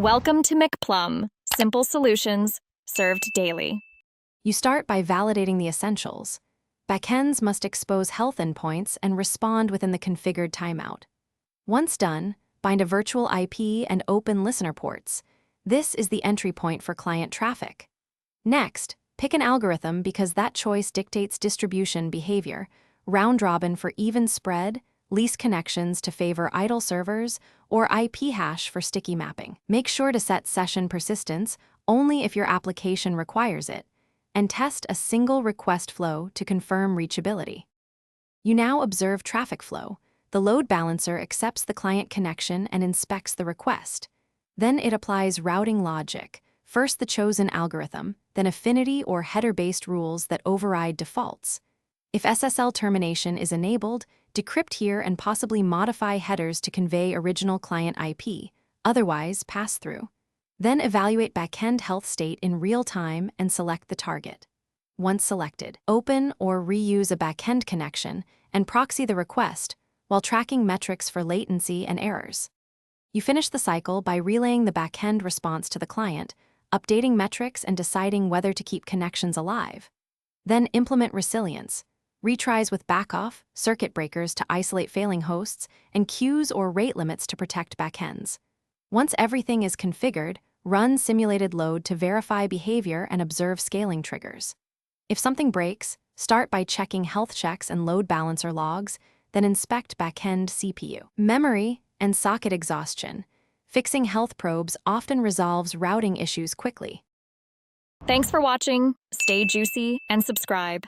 Welcome to McPlum, simple solutions served daily. You start by validating the essentials. Backends must expose health endpoints and respond within the configured timeout. Once done, bind a virtual IP and open listener ports. This is the entry point for client traffic. Next, pick an algorithm because that choice dictates distribution behavior, round-robin for even spread, least connections to favor idle servers, or IP hash for sticky mapping. Make sure to set session persistence only if your application requires it, and test a single request flow to confirm reachability. You now observe traffic flow. The load balancer accepts the client connection and inspects the request. Then it applies routing logic, first the chosen algorithm, then affinity or header-based rules that override defaults. If SSL termination is enabled, decrypt here and possibly modify headers to convey original client IP, otherwise pass through. Then evaluate backend health state in real time and select the target. Once selected, open or reuse a backend connection and proxy the request while tracking metrics for latency and errors. You finish the cycle by relaying the backend response to the client, updating metrics and deciding whether to keep connections alive. Then implement resilience, retries with backoff, circuit breakers to isolate failing hosts, and queues or rate limits to protect backends. Once everything is configured, run simulated load to verify behavior and observe scaling triggers. If something breaks, start by checking health checks and load balancer logs, then inspect backend CPU, memory, and socket exhaustion. Fixing health probes often resolves routing issues quickly. Thanks for watching. Stay juicy and subscribe.